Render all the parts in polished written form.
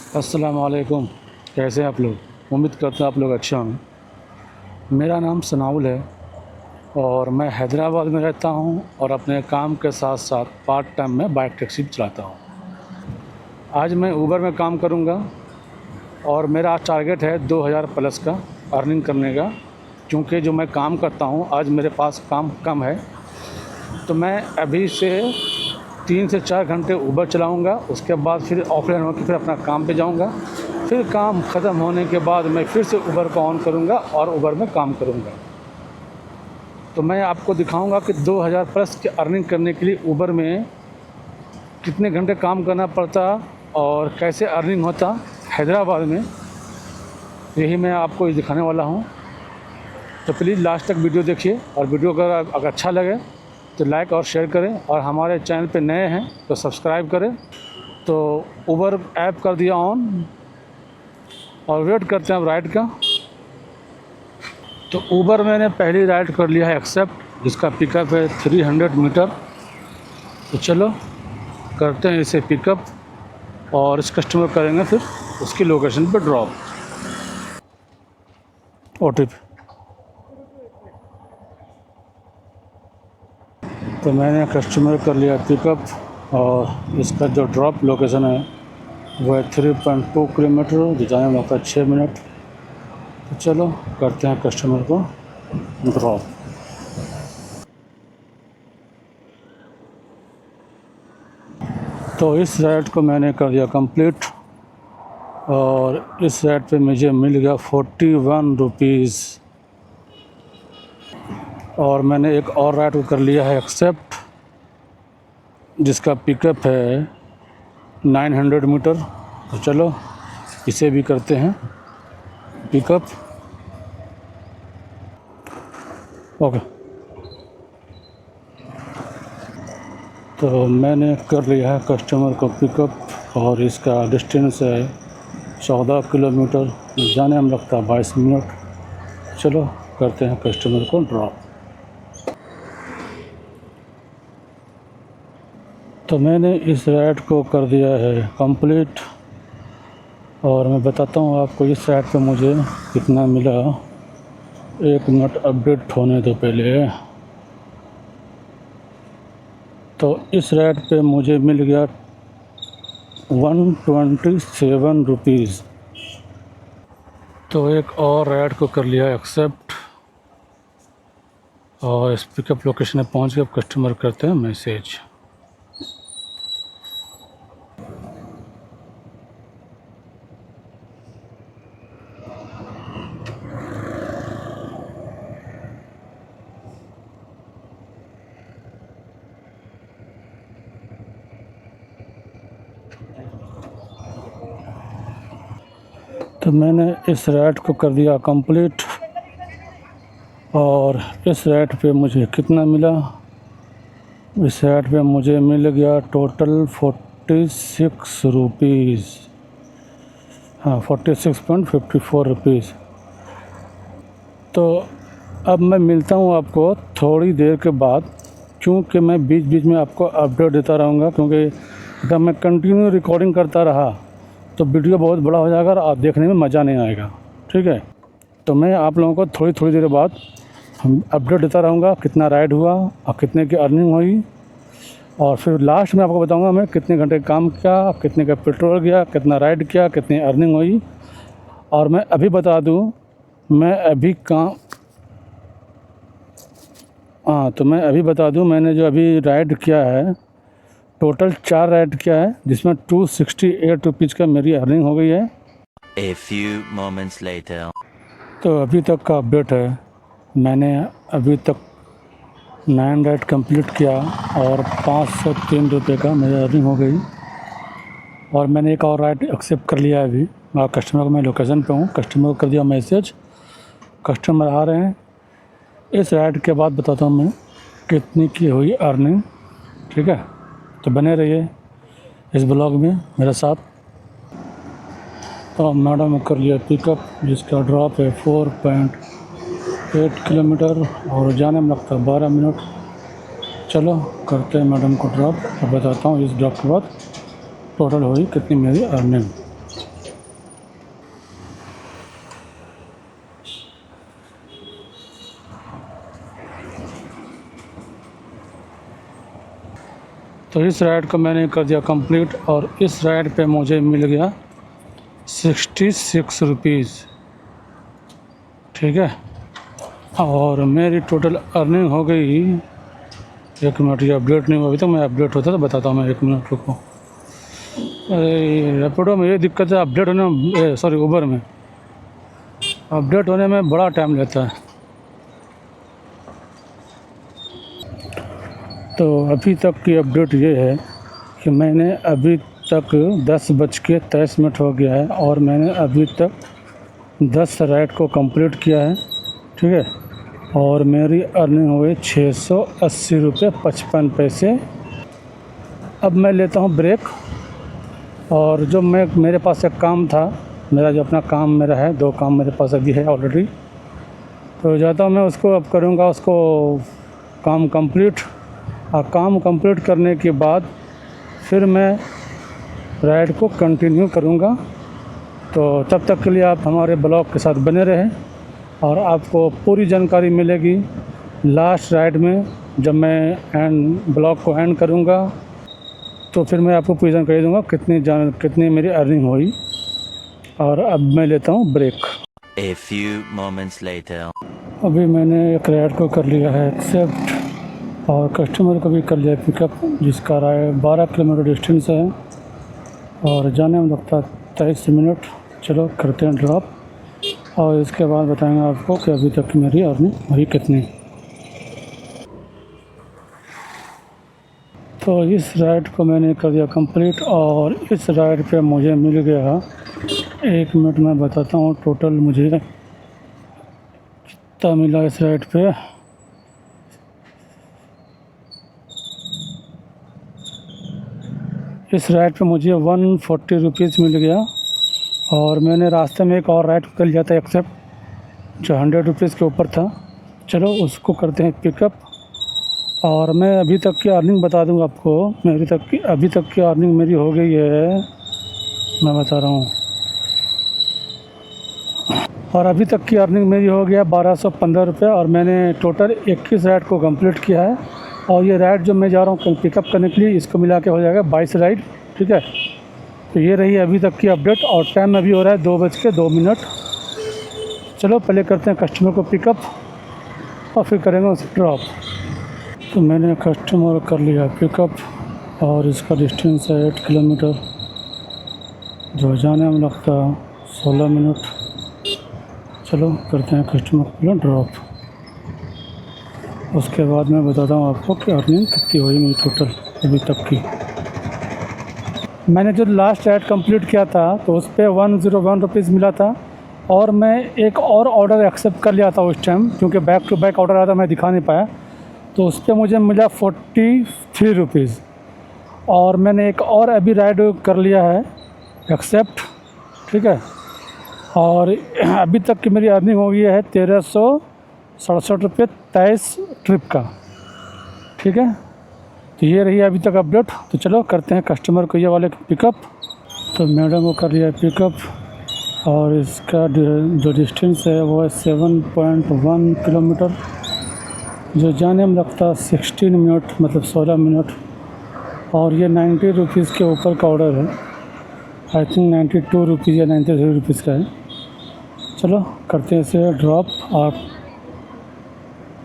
अस्सलाम वालेकुम। कैसे हैं आप लोग? उम्मीद करता हूँ आप लोग अच्छा हों। मेरा नाम सनाउल है और मैं हैदराबाद में रहता हूँ और अपने काम के साथ साथ पार्ट टाइम में बाइक टैक्सी भी चलाता हूँ। आज मैं ऊबर में काम करूँगा और मेरा आज टारगेट है 2000 प्लस का अर्निंग करने का। क्योंकि जो मैं काम करता हूँ आज मेरे पास काम कम है, तो मैं अभी से 3 से 4 घंटे ऊबर चलाऊँगा। उसके बाद फिर ऑफलाइन होकर फिर अपना काम पे जाऊँगा। फिर काम ख़त्म होने के बाद मैं फिर से ऊबर को ऑन करूँगा और ऊबर में काम करूँगा। तो मैं आपको दिखाऊँगा कि 2000 प्लस की अर्निंग करने के लिए ऊबर में कितने घंटे काम करना पड़ता और कैसे अर्निंग होता हैदराबाद में, यही मैं आपको दिखाने वाला हूँ। तो प्लीज़ लास्ट तक वीडियो देखिए और वीडियो अगर अच्छा लगे तो लाइक और शेयर करें और हमारे चैनल पे नए हैं तो सब्सक्राइब करें। तो ऊबर ऐप कर दिया ऑन और वेट करते हैं अब राइड का। तो ऊबर मैंने पहली राइड कर लिया है एक्सेप्ट, जिसका पिकअप है 300 मीटर। तो चलो करते हैं इसे पिकअप और इस कस्टमर करेंगे फिर उसकी लोकेशन पर ड्रॉप। OTP। तो मैंने कस्टमर कर लिया पिकअप और इसका जो ड्रॉप लोकेशन है वो है 3.2 किलोमीटर, जो जाने में लगता है 6 मिनट। तो चलो करते हैं कस्टमर को ड्रॉप। तो इस राइड को मैंने कर दिया कंप्लीट और इस राइड पे मुझे मिल गया 41 रुपीज़। और मैंने एक और राइड को कर लिया है एक्सेप्ट, जिसका पिकअप है 900 मीटर। तो चलो इसे भी करते हैं पिकअप। ओके, तो मैंने कर लिया है कस्टमर को पिकअप और इसका डिस्टेंस है 14 किलोमीटर, जाने में लगता है 22 मिनट। चलो करते हैं कस्टमर को ड्रॉप। तो मैंने इस राइड को कर दिया है कंप्लीट और मैं बताता हूँ आपको इस राइड पे मुझे कितना मिला। 1 मिनट अपडेट होने दो पहले। तो इस राइड पे मुझे मिल गया 127 रुपीज़। तो एक और राइड को कर लिया एक्सेप्ट और इस पिकअप लोकेशन पे पहुँच के कस्टमर करते हैं मैसेज। तो मैंने इस राइड को कर दिया कंप्लीट और इस राइड पे मुझे कितना मिला। इस राइड पे मुझे मिल गया टोटल 46 रुपीज़। हाँ, 46.54 रुपीज़। तो अब मैं मिलता हूँ आपको थोड़ी देर के बाद, क्योंकि मैं बीच बीच में आपको अपडेट देता रहूँगा। क्योंकि अगर मैं कंटिन्यू रिकॉर्डिंग करता रहा तो वीडियो बहुत बड़ा हो जाएगा और देखने में मज़ा नहीं आएगा। ठीक है, तो मैं आप लोगों को थोड़ी थोड़ी देर बाद हम अपडेट देता रहूँगा कितना राइड हुआ और कितने की अर्निंग हुई। और फिर लास्ट में आपको बताऊँगा मैं कितने घंटे काम किया, कितने का पेट्रोल गया, कितना राइड किया, कितनी अर्निंग हुई। और मैं अभी बता दूँ, मैं अभी तो मैं अभी बता दूँ, मैंने जो अभी राइड किया है टोटल 4 राइड किया है, जिसमें 268 रुपीज़ का मेरी अर्निंग हो गई है। A few moments later. तो अभी तक का अपडेट है, मैंने अभी तक 9 राइड कंप्लीट किया और 503 रुपये का मेरी अर्निंग हो गई। और मैंने एक और राइड एक्सेप्ट कर लिया है अभी। और कस्टमर को मैं लोकेशन पे हूँ, कस्टमर को कर दिया मैसेज, कस्टमर आ रहे हैं। इस राइड के बाद बताता हूँ मैं कितनी की हुई अर्निंग। ठीक है, तो बने रहिए इस ब्लॉग में मेरे साथ। तो मैडम कर लिया पिकअप, जिसका ड्रॉप है 4.8 किलोमीटर और जाने में लगता है 12 मिनट। चलो करते हैं मैडम को ड्रॉप और बताता हूँ इस ड्रॉप के बाद टोटल हुई कितनी मेरी अर्निंग। तो इस राइड को मैंने कर दिया कंप्लीट और इस राइड पे मुझे मिल गया 66 रुपीज़, ठीक है। और मेरी टोटल अर्निंग हो गई, एक मिनट, ये अपडेट नहीं हुआ अभी तक, मैं अपडेट होता तो बताता हूँ मैं, एक मिनट रुको। अरे रैपिडो में ये दिक्कत है, अपडेट होने सॉरी उबर में अपडेट होने में बड़ा टाइम लेता है। तो अभी तक की अपडेट ये है कि मैंने अभी तक 10:23 हो गया है और मैंने अभी तक 10 राइड को कंप्लीट किया है, ठीक है। और मेरी अर्निंग हुई 680 रुपये 55 पैसे। अब मैं लेता हूँ ब्रेक, और जो मेरे पास एक काम था, मेरा जो अपना काम मेरा है, 2 काम मेरे पास अभी है ऑलरेडी, तो जाता हूँ मैं उसको अब करूँगा, उसको काम कंप्लीट। और काम कंप्लीट करने के बाद फिर मैं राइड को कंटिन्यू करूँगा। तो तब तक के लिए आप हमारे ब्लॉग के साथ बने रहें और आपको पूरी जानकारी मिलेगी लास्ट राइड में। जब मैं ब्लॉग को एंड करूँगा तो फिर मैं आपको पूरी जानकारी दूँगा कितनी मेरी अर्निंग हुई। और अब मैं लेता हूँ break. A few moments later. अभी मैंने एक राइड को कर लिया है एक्सेप्ट और कस्टमर को भी कर लिया पिकअप, जिसका राइड 12 किलोमीटर डिस्टेंस है और जाने में लगता है 23 मिनट। चलो करते हैं ड्रॉप और इसके बाद बताएंगे आपको कि अभी तक की मेरी अर्निंग हुई कितनी। तो इस राइड को मैंने कर दिया कंप्लीट और इस राइड पे मुझे मिल गया, 1 मिनट में बताता हूँ टोटल मुझे कितना मिला इस राइड पे। इस राइड पे मुझे 140 रुपीज़ मिल गया और मैंने रास्ते में एक और राइड कर लिया था एक्सेप्ट, जो 100 रुपीज़ के ऊपर था। चलो उसको करते हैं पिकअप। और मैं अभी तक की अर्निंग बता दूंगा आपको। अभी तक की अर्निंग मेरी हो गई है, मैं बता रहा हूँ। और अभी तक की अर्निंग मेरी हो गया 1215 रुपये और मैंने टोटल 21 राइड को कंप्लीट किया है। और ये राइड जो मैं जा रहा हूँ पिकअप करने के लिए, इसको मिला के हो जाएगा 22 राइड, ठीक है। तो ये रही अभी तक की अपडेट और टाइम अभी हो रहा है 2:02। चलो पहले करते हैं कस्टमर को पिकअप और फिर करेंगे उसे ड्रॉप। तो मैंने कस्टमर कर लिया पिकअप और इसका डिस्टेंस है 8 किलोमीटर, जो जाने में लगता 16 मिनट। चलो करते हैं कस्टमर को ड्रॉप, उसके बाद मैं बताता हूँ आपको कि अर्निंग कितनी हुई मेरी टोटल अभी तक की। मैंने जो लास्ट राइड कंप्लीट किया था तो उस पर 101 रुपीज़ मिला था और मैं एक और ऑर्डर एक्सेप्ट कर लिया था उस टाइम, क्योंकि बैक टू बैक ऑर्डर आया था, मैं दिखा नहीं पाया। तो उस पर मुझे मिला 43 रुपीज़ और मैंने एक और अभी राइड कर लिया है एक्सेप्ट, ठीक है। और अभी तक की मेरी अर्निंग हो गई है 1367 रुपये 23 ट्रिप का, ठीक है। तो ये रही अभी तक अपडेट। तो चलो करते हैं कस्टमर को ये वाले पिकअप। तो मैडम को कर लिया पिकअप और इसका जो डिस्टेंस है वो है 7.1 किलोमीटर, जो जाने में लगता 16 मिनट, मतलब 16 मिनट। और ये 90 रुपीज़ के ऊपर का ऑर्डर है, आई थिंक 92 रुपीज़ या 93 रुपीज़ का है। चलो करते हैं इसे ड्रॉप और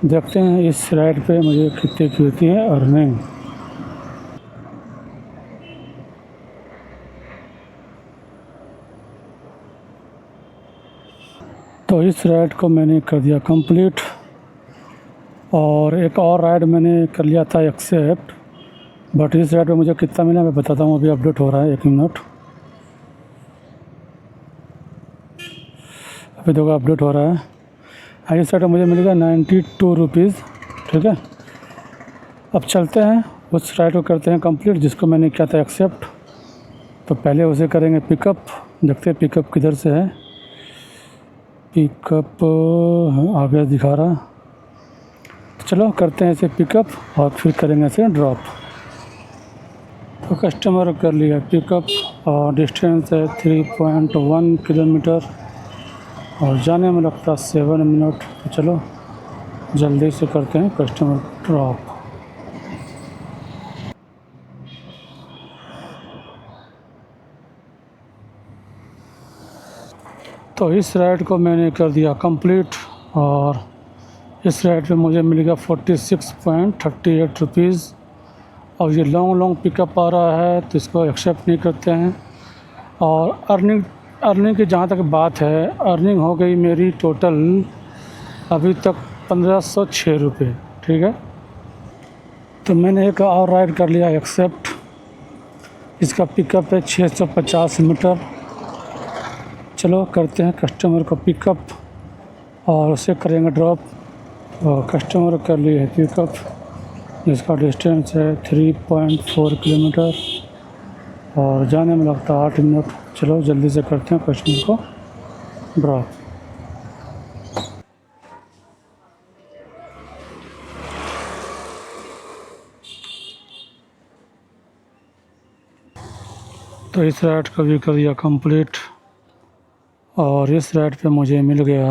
देखते हैं इस राइड पे मुझे कितने की होती है अर्निंग। तो इस राइड को मैंने कर दिया कंप्लीट और एक और राइड मैंने कर लिया था एक्सेप्ट, बट इस राइड पे मुझे कितना मिला मैं बताता हूँ, अभी अपडेट हो रहा है, 1 मिनट। अभी देखो अपडेट हो रहा है। इस साइड मुझे मिलेगा 92 रुपीज़, ठीक है। अब चलते हैं उस राइड को करते हैं कंप्लीट जिसको मैंने किया था एक्सेप्ट। तो पहले उसे करेंगे पिकअप, देखते हैं पिकअप किधर से है। पिकअप आगे दिखा रहा, चलो करते हैं इसे पिकअप और फिर करेंगे इसे ड्रॉप। तो कस्टमर कर लिया पिकअप और डिस्टेंस है 3.1 किलोमीटर और जाने में लगता 7 मिनट। तो चलो जल्दी से करते हैं कस्टमर ड्रॉप। तो इस राइड को मैंने कर दिया कंप्लीट और इस राइड पे मुझे मिल गया 46.38 रुपीज़। और ये लॉन्ग पिकअप आ रहा है तो इसको एक्सेप्ट नहीं करते हैं। और अर्निंग की जहाँ तक बात है, अर्निंग हो गई मेरी टोटल अभी तक 1506 रुपये। ठीक है, तो मैंने एक और राइड कर लिया एक्सेप्ट। इसका पिकअप है 650 मीटर। चलो करते हैं कस्टमर को पिकअप और उसे करेंगे ड्रॉप। और कस्टमर कर लिए है पिकअप, जिसका डिस्टेंस है 3.4 किलोमीटर और जाने में लगता है 8 मिनट। चलो जल्दी से करते हैं कस्टमर को ड्रॉप। तो इस राइड को भी कर दिया कंप्लीट और इस राइड पे मुझे मिल गया,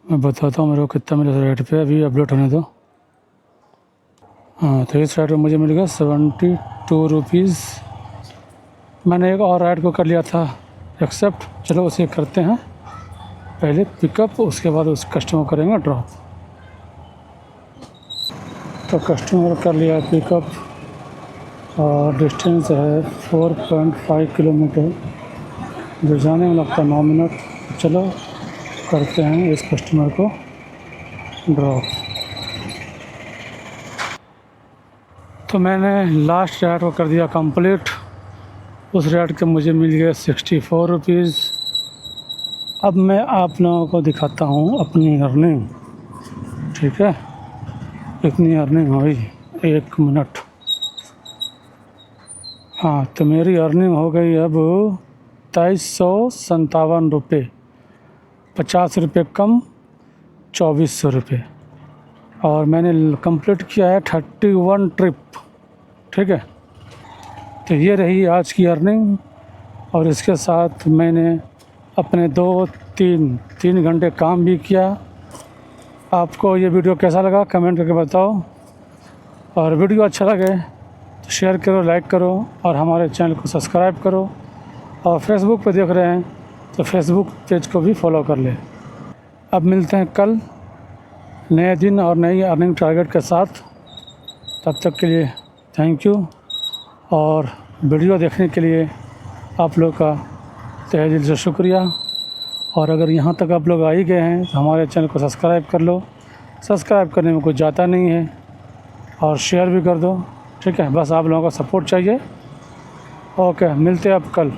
मैं बताता हूँ मेरे को कितना मिला इस राइड पे, अभी अपलोड होने दो। हाँ, तो इस राइड पे मुझे मिल गया 72 रुपीज़। मैंने एक और राइड को कर लिया था एक्सेप्ट। चलो उसे करते हैं, पहले पिकअप उसके बाद उस कस्टमर करेंगे ड्रॉप। तो कस्टमर कर लिया पिकअप और डिस्टेंस है 4.5 किलोमीटर, जो जाने में लगता है 9 मिनट। चलो करते हैं इस कस्टमर को ड्रॉप। तो मैंने लास्ट राइड को कर दिया कंप्लीट। उस राइड के मुझे मिल गए 64 रुपीज़। अब मैं आप लोगों को दिखाता हूँ अपनी अर्निंग। ठीक है, इतनी अर्निंग हुई 1 मिनट। हाँ, तो मेरी अर्निंग हो गई अब 2357 रुपये, 50 रुपये कम 2400 रुपये। और मैंने कंप्लीट किया है 31 ट्रिप। ठीक है, तो ये रही आज की अर्निंग। और इसके साथ मैंने अपने 3 घंटे काम भी किया। आपको ये वीडियो कैसा लगा कमेंट करके बताओ, और वीडियो अच्छा लगे तो शेयर करो, लाइक करो और हमारे चैनल को सब्सक्राइब करो। और फेसबुक पे देख रहे हैं तो फेसबुक पेज को भी फॉलो कर लें। अब मिलते हैं कल नए दिन और नई अर्निंग टारगेट के साथ। तब तक के लिए थैंक यू, और वीडियो देखने के लिए आप लोग का तहे दिल से शुक्रिया। और अगर यहाँ तक आप लोग आ ही गए हैं तो हमारे चैनल को सब्सक्राइब कर लो। सब्सक्राइब करने में कुछ जाता नहीं है, और शेयर भी कर दो। ठीक है, बस आप लोगों का सपोर्ट चाहिए। ओके, मिलते हैं अब कल।